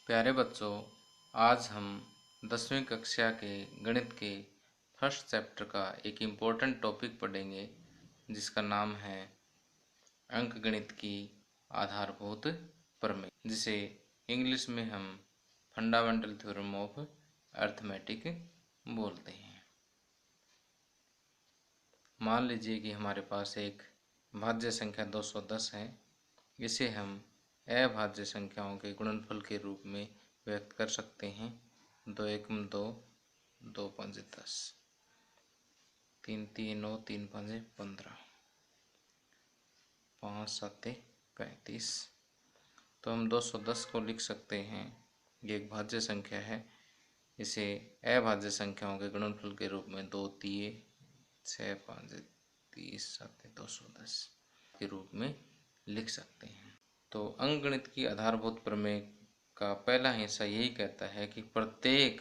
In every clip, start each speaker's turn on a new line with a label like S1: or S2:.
S1: प्यारे बच्चों, आज हम 10वीं कक्षा के गणित के फर्स्ट चैप्टर का एक इम्पोर्टेंट टॉपिक पढ़ेंगे जिसका नाम है अंकगणित की आधारभूत प्रमेय, जिसे इंग्लिश में हम फंडामेंटल थ्योरम ऑफ अर्थमेटिक बोलते हैं। मान लीजिए कि हमारे पास एक भाज्य संख्या 210 है। इसे हम अभाज्य संख्याओं के गुणनफल के रूप में व्यक्त कर सकते हैं। 2 एकम 2, 2 पंजे 10, 3 3 9, 3 पंजे 15, 5 7 35। तो हम 210 को लिख सकते हैं, ये एक भाज्य संख्या है। इसे अभाज्य संख्याओं के गुणनफल के रूप में 2 तिये 6 5 30 7 210 के रूप में लिख सकते हैं। तो अंकगणित की आधारभूत प्रमेय का पहला हिस्सा यही कहता है कि प्रत्येक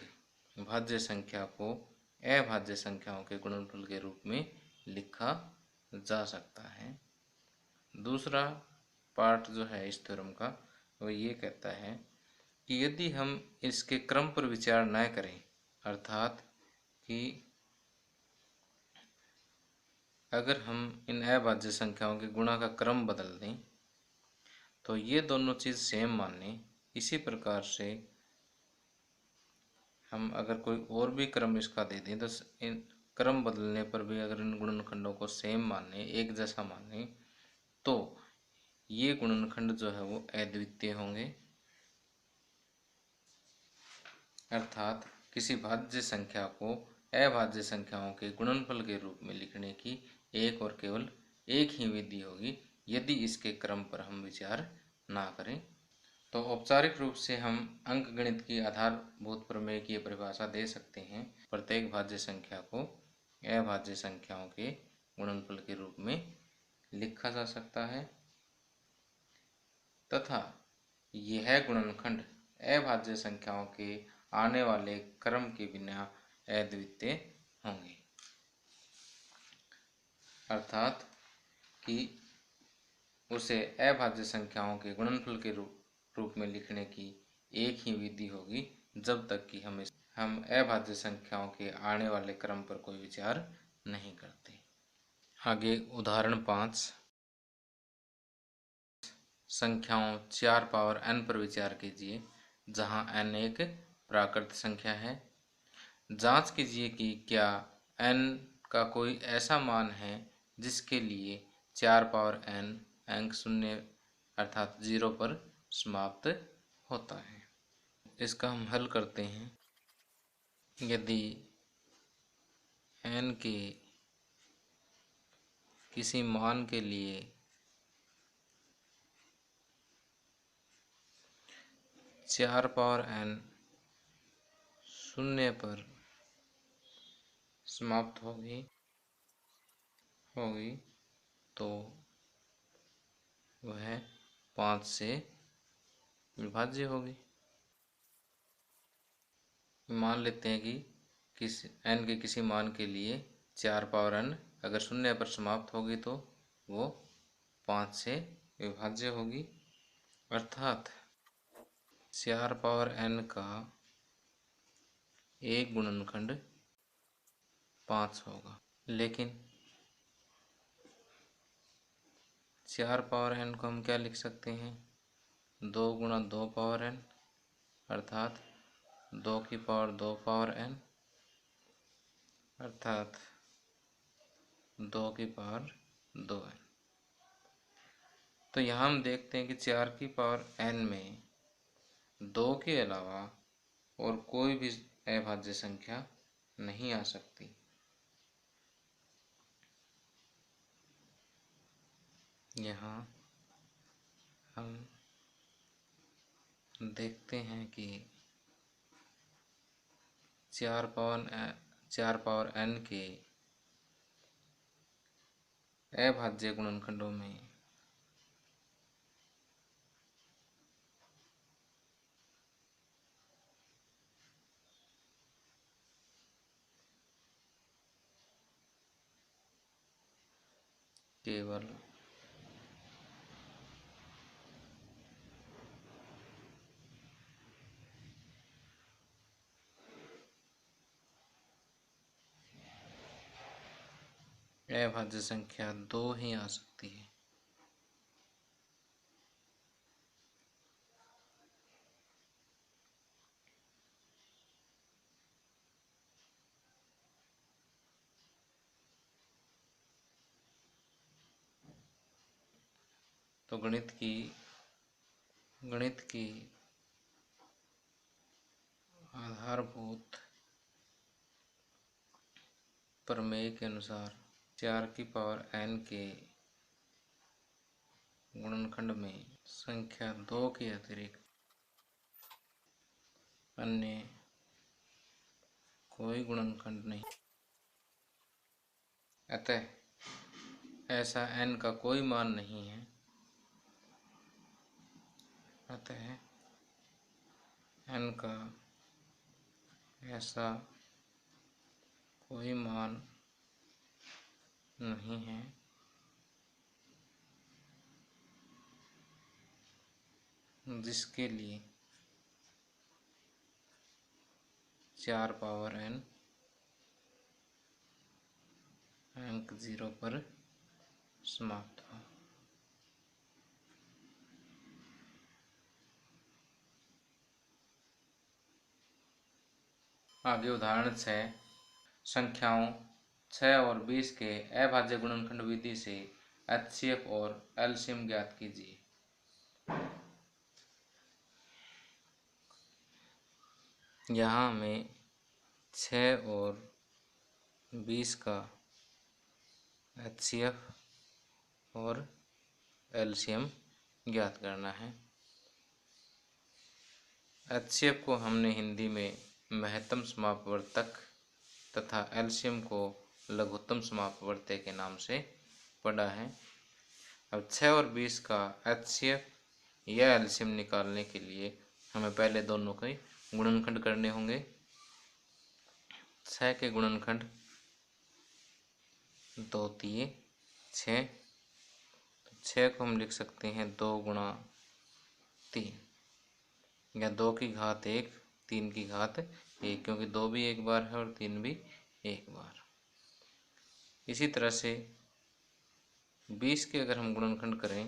S1: भाज्य संख्या को अभाज्य संख्याओं के गुणनफल के रूप में लिखा जा सकता है। दूसरा पार्ट जो है इस थ्योरम का, वो ये कहता है कि यदि हम इसके क्रम पर विचार न करें, अर्थात कि अगर हम इन अभाज्य संख्याओं के गुणा का क्रम बदल दें तो ये दोनों चीज़ सेम माने। इसी प्रकार से हम अगर कोई और भी क्रम इसका दे दें तो इन क्रम बदलने पर भी अगर इन गुणनखंडों को सेम माने, एक जैसा माने, तो ये गुणनखंड जो है वो अद्वितीय होंगे। अर्थात किसी भाज्य संख्या को अभाज्य संख्याओं के गुणनफल के रूप में लिखने की एक और केवल एक ही विधि होगी, यदि इसके क्रम पर हम विचार ना करें। तो औपचारिक रूप से हम अंकगणित की आधारभूत प्रमेय की परिभाषा दे सकते हैं। प्रत्येक भाज्य संख्या को अभाज्य संख्याओं के गुणनफल के रूप में लिखा जा सकता है तथा यह गुणनखंड अभाज्य संख्याओं के आने वाले क्रम के बिना अद्वितीय होंगे। अर्थात कि उसे अभाज्य संख्याओं के गुणनफल के रूप में लिखने की एक ही विधि होगी, जब तक कि हम अभाज्य संख्याओं के आने वाले क्रम पर कोई विचार नहीं करते। आगे उदाहरण 5, संख्याओं 4 पावर n पर विचार कीजिए, जहां n एक प्राकृत संख्या है। जांच कीजिए कि क्या n का कोई ऐसा मान है जिसके लिए 4 पावर n अंक शून्य अर्थात 0 पर समाप्त होता है। इसका हम हल करते हैं। यदि n के किसी मान के लिए 4 पावर n शून्य पर समाप्त होगी तो वह 5 से विभाज्य होगी। मान लेते हैं कि n के किसी मान के लिए 4 पावर n अगर शून्य पर समाप्त होगी तो वो 5 से विभाज्य होगी। अर्थात 4 पावर n का एक गुणनखंड 5 होगा। लेकिन 4 पावर n को हम क्या लिख सकते हैं? 2 गुणा 2 पावर n अर्थात 2 की पावर 2 पावर n अर्थात 2 की पावर 2n। तो यहाँ हम देखते हैं कि 4 की पावर n में 2 के अलावा और कोई भी अभाज्य संख्या नहीं आ सकती। यहाँ हम देखते हैं कि 4 पावर n के अभाज्य गुणनखंडों में केवल अभाज्य संख्या 2 ही आ सकती है। तो गणित की आधारभूत प्रमेय के अनुसार 4 की पावर n के गुणनखंड में संख्या 2 के अतिरिक्त अन्य कोई गुणनखंड नहीं, अतः ऐसा n का कोई मान नहीं है। अतः n का ऐसा कोई मान नहीं है जिसके लिए 4 पावर n अंक 0 पर समाप्त हो। आगे उदाहरण 6, संख्याओं 6 और 20 के अभाज्य गुणनखंड विधि से HCF और LCM ज्ञात कीजिए। यहाँ हमें 6 और 20 का HCF और LCM ज्ञात करना है। HCF को हमने हिंदी में महत्तम समापवर्तक तथा LCM को लघुत्तम समापवर्तक के नाम से पढ़ा है। अब 6 और 20 का HCF या LCM निकालने के लिए हमें पहले दोनों के गुणनखंड करने होंगे। 6 के गुणनखंड 2 तिये 6, तो 6 को हम लिख सकते हैं 2 गुणा 3 या 2 की घात 1 3 की घात 1, क्योंकि 2 भी एक बार है और 3 भी एक बार। इसी तरह से 20 के अगर हम गुणनखंड करें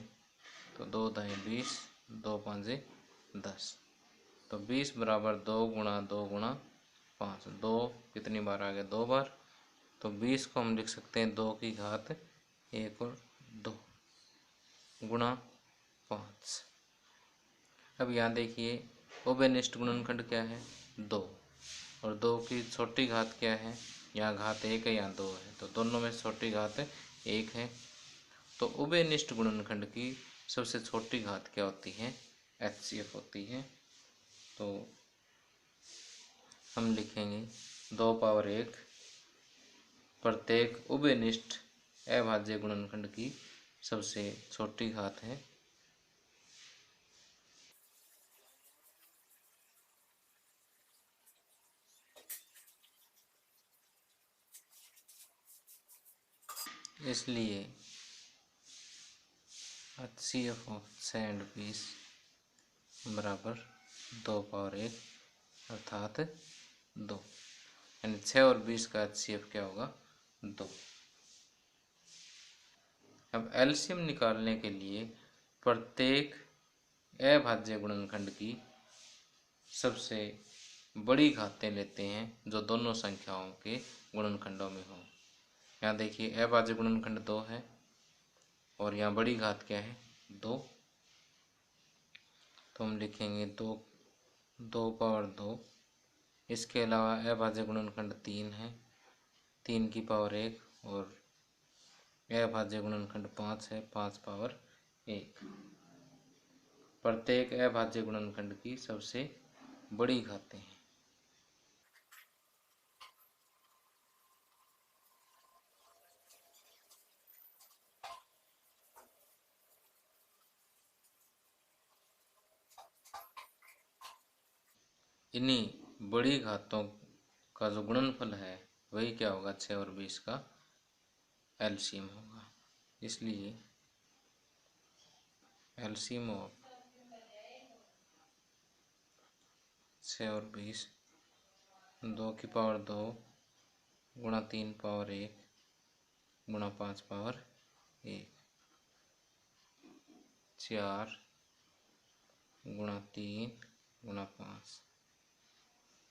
S1: तो 2 दाएँ 20, 2 पाँचे 10, तो 20 बराबर 2 गुणा 5। 2 कितनी बार आ गया? 2 बार। तो 20 को हम लिख सकते हैं 2 की घात 1 और 2 गुणा 5। अब यहाँ देखिए उभयनिष्ठ गुणनखंड क्या है? 2, और 2 की छोटी घात क्या है? यहाँ घात 1 है, यहाँ 2 है, तो दोनों में छोटी घात 1 है। तो उभयनिष्ठ गुणनखंड की सबसे छोटी घात क्या होती है? HCF होती है। तो हम लिखेंगे 2 पावर 1 प्रत्येक उभयनिष्ठ अभाज्य गुणनखंड की सबसे छोटी घात है। इसलिए HCF ऑफ 6 और 20 बराबर 2 पावर 1 अर्थात 2, यानी 6 और 20 का HCF क्या होगा? 2। अब LCM निकालने के लिए प्रत्येक अभाज्य गुणनखंड की सबसे बड़ी घातें लेते हैं जो दोनों संख्याओं के गुणनखंडों में हो। यहाँ देखिए अभाज्य गुणनखंड 2 है और यहाँ बड़ी घात क्या है? 2। तो हम लिखेंगे 2 पावर 2। इसके अलावा अभाज्य गुणनखंड 3 है, 3 की पावर 1, और अभाज्य गुणनखंड 5 है, 5 पावर 1। प्रत्येक अभाज्य गुणनखंड की सबसे बड़ी घातें हैं। इन्हीं बड़ी घातों का जो गुणनफल है वही क्या होगा? 6 और 20 का LCM होगा। इसलिए LCM ऑफ 6 और 20 2 की पावर 2 गुणा 3 पावर 1 गुणा 5 पावर 1, 4 गुणा 3 गुणा 5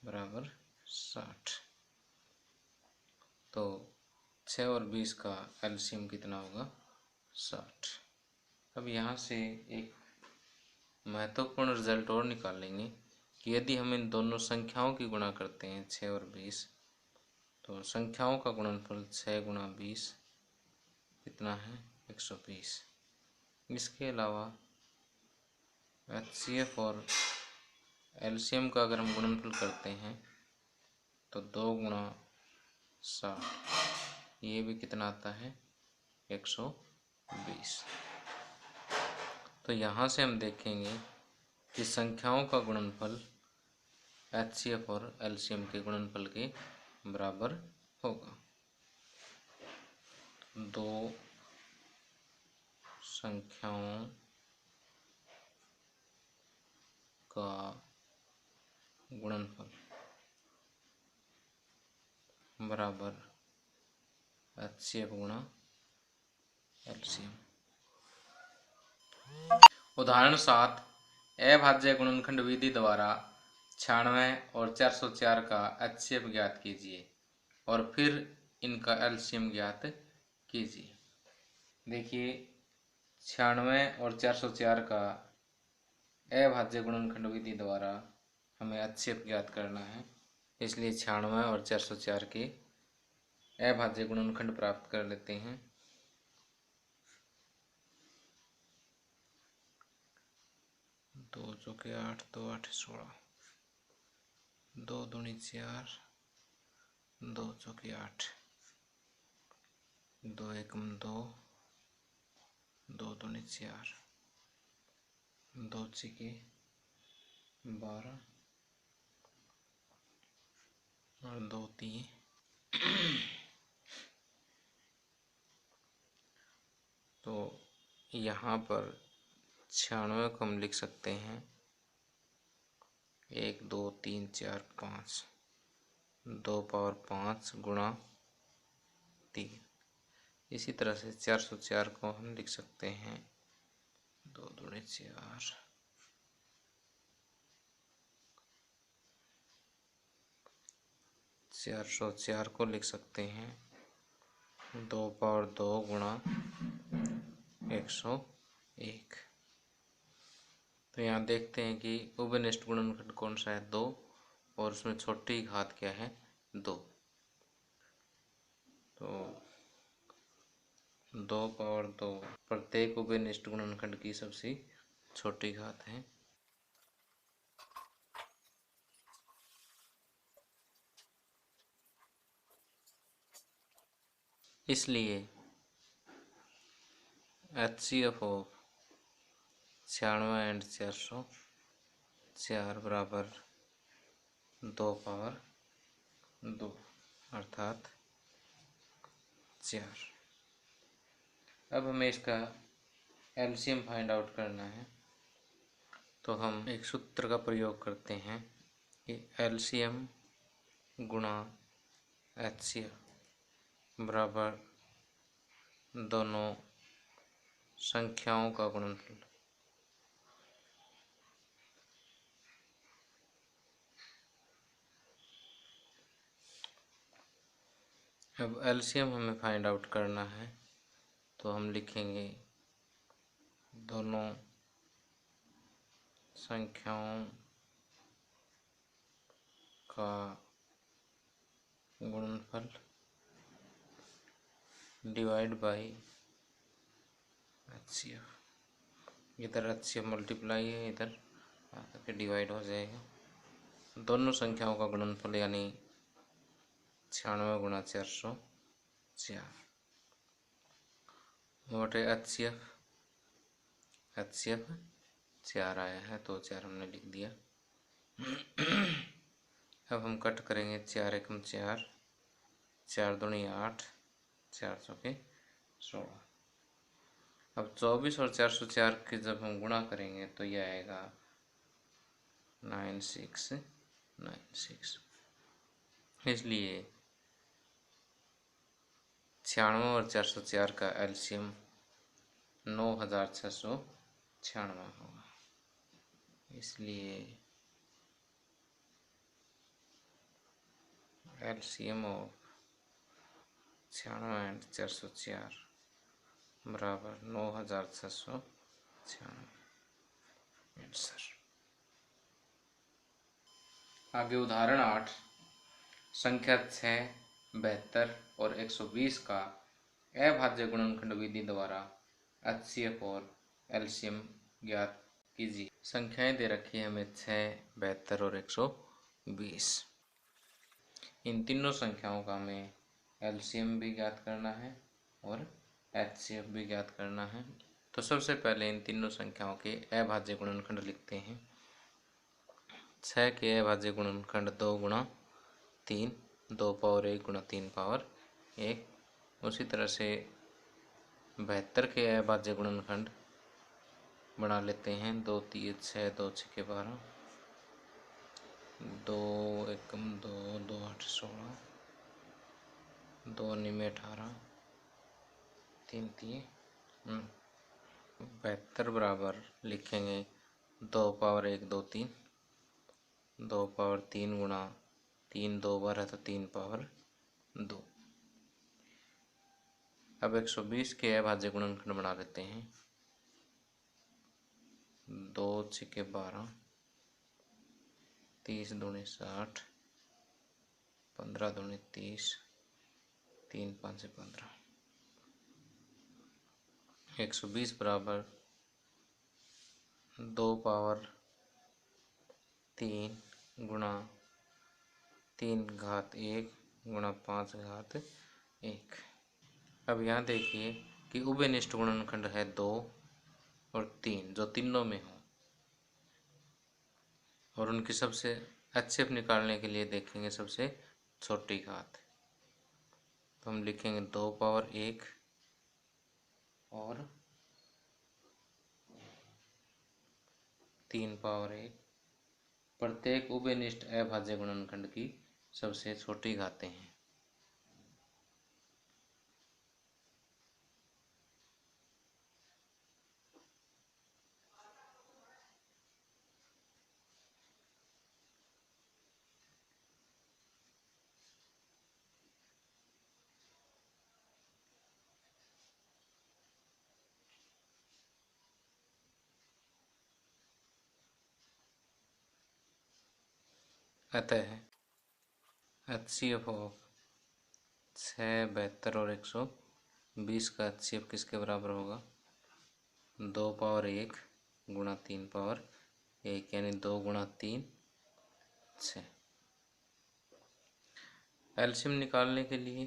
S1: बराबर 60। तो 6 और 20 का एलसीएम कितना होगा? 60। अब यहाँ से एक महत्वपूर्ण रिजल्ट और निकालेंगे कि यदि हम इन दोनों संख्याओं की गुणा करते हैं 6 और 20, तो संख्याओं का गुणनफल 6 गुणा 20 कितना है? 120। इसके अलावा एचसीएफ और एलसीएम का अगर हम गुणनफल करते हैं तो 2 गुणा 60, ये भी कितना आता है? 120। तो यहाँ से हम देखेंगे कि संख्याओं का गुणनफल एचसीएफ और एलसीएम के गुणनफल के बराबर होगा। दो संख्याओं का गुणनफल बराबर एचसीएफ गुणा एलसीएम। उदाहरण 7, अभाज्य गुणनखंड विधि द्वारा 96 और 404 का एचसीएफ ज्ञात कीजिए और फिर इनका एलसीएम ज्ञात कीजिए। देखिए 96 और 404 का अभाज्य गुणनखंड विधि द्वारा हमें एचसीएफ ज्ञात करना है, इसलिए 96 और 404 के अभाज्य गुणनखंड प्राप्त कर लेते हैं। 2 चौके 8, 2 8 16, 2 दूनी 4, 2 चौके 8, 2 एकम 2, 2 दूनी 4, 2 छिके 12 और 2 तीन। तो यहाँ पर 96 को हम लिख सकते हैं 1 2 3 4 5, 2 पावर 5 गुणा 3। इसी तरह से 404 को हम लिख सकते हैं 2 दूनी 4, 404 को लिख सकते हैं 2 पावर 2 गुणा 101। तो यहाँ देखते हैं कि उभयनिष्ठ गुणनखंड कौन सा है? 2, और उसमें छोटी घात क्या है? 2। तो 2 पावर 2 प्रत्येक उभयनिष्ठ गुणनखंड की सबसे छोटी घात है। इसलिए एचसीएफ ऑफ 96 एंड 404 बराबर 2 पावर 2 अर्थात 4। अब हमें इसका एलसीएम फाइंड आउट करना है, तो हम एक सूत्र का प्रयोग करते हैं कि एलसीएम गुणा एचसीएफ बराबर दोनों संख्याओं का गुणनफल। अब एलसीएम हमें फाइंड आउट करना है, तो हम लिखेंगे दोनों संख्याओं का गुणनफल डिवाइड बाय एचसीएफ। इधर एचसीएफ मल्टीप्लाई है, इधर आकर डिवाइड हो जाएगा। दोनों संख्याओं का गुणनफल यानी 96 गुणा 404 मोटे एचसीएफ 4 आया है, तो 4 हमने लिख दिया। अब हम कट करेंगे 4 एकम 4, 4 दूनी 8, 4 चौके 16। अब 24 और 404 के जब हम गुणा करेंगे तो यह आएगा 9696। इसलिए 96 और 404 का एलसीएम 9696 होगा। इसलिए एलसीएम ऑफ 96 एंड 404 बराबर 9696। आंसर। आगे उदाहरण 8, संख्या 6, 72 और 120 का अभाज्य गुणनखंड विधि द्वारा एचसीएफ और एलसीएम ज्ञात कीजिए। संख्याएं दे रखी है हमें 6, 72 और 120। इन तीनों संख्याओं का हमें एलसीएम भी ज्ञात करना है और एचसीएफ भी ज्ञात करना है। तो सबसे पहले इन तीनों संख्याओं के अभाज्य गुणनखंड लिखते हैं। 6 के अभाज्य गुणनखंड 2 गुणा 3, 2 पावर 1 गुणा 3 पावर 1। उसी तरह से 72 के अभाज्य गुणनखंड बना लेते हैं। 2 3 6, 2 6 के 12, 2 एकम 2, 2 8 16, 2 9 18, 3 3 72 बराबर लिखेंगे 2 पावर 1 2 3, 2 पावर 3 गुणा 3, 2 बार है तो 3 पावर 2। अब 120 के अभाज्य गुणनखंड बना लेते हैं। 2 6 12, 30 दूनी 60, 15 दूनी 30, 3 5 से 15। 120 बराबर 2 पावर 3 गुणा 3 घात 1 गुणा 5 घात 1। अब यहाँ देखिए कि उभयनिष्ठ गुणनखंड है 2 और 3, जो तीनों में हो, और उनकी सबसे एचसीएफ निकालने के लिए देखेंगे सबसे छोटी घात। तो हम लिखेंगे 2 पावर 1 और 3 पावर 1। प्रत्येक उभयनिष्ठ अभाज्य गुणनखंड की सबसे छोटी घातें हैं। अतः एचसीएफ ऑफ 6, 72 और 120 का एचसीएफ किसके बराबर होगा? 2 पावर 1 गुणा 3 पावर 1, यानी 2 गुणा 3 6। एलसीएम निकालने के लिए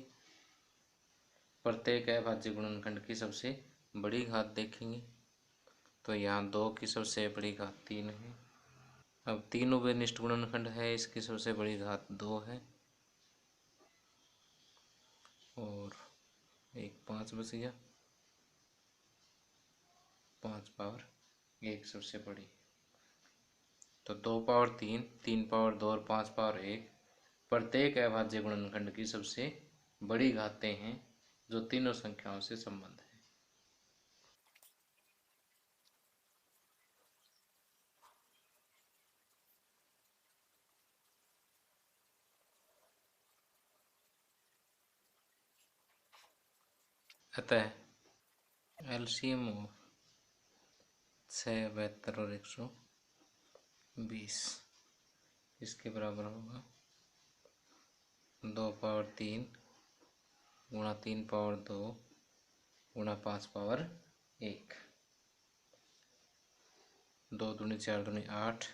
S1: प्रत्येक अभाज्य गुणनखंड की सबसे बड़ी घात देखेंगे। तो यहाँ 2 की सबसे बड़ी घात 3 है। अब 3 उभयनिष्ठ गुणनखंड है, इसकी सबसे बड़ी घात 2 है और 1 5 बच गया। 5 पावर 1 सबसे बड़ी। तो 2 पावर 3, 3 पावर 2 और 5 पावर 1 प्रत्येक अभाज्य गुणनखंड की सबसे बड़ी घातें हैं, जो तीनों संख्याओं से संबंध है। अतः एलसीएम ऑफ 6, 72 और 120 इसके बराबर होगा 2 पावर 3 गुणा 3 पावर 2 गुणा 5 पावर 1। 2 दूनी 4 दूनी 8,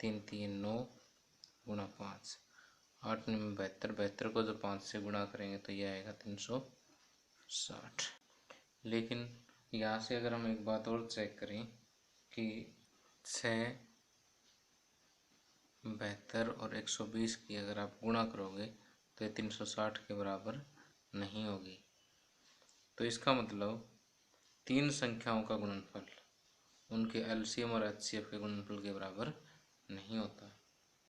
S1: 3 3 9 गुणा 5, 8 9 72। 72 को जो 5 से गुणा करेंगे तो यह आएगा 360। लेकिन यहाँ से अगर हम एक बात और चेक करें कि 6, 72 और 120 की अगर आप गुणा करोगे तो ये 360 के बराबर नहीं होगी। तो इसका मतलब तीन संख्याओं का गुणनफल उनके एलसीएम और एचसीएफ के गुणनफल के बराबर नहीं होता।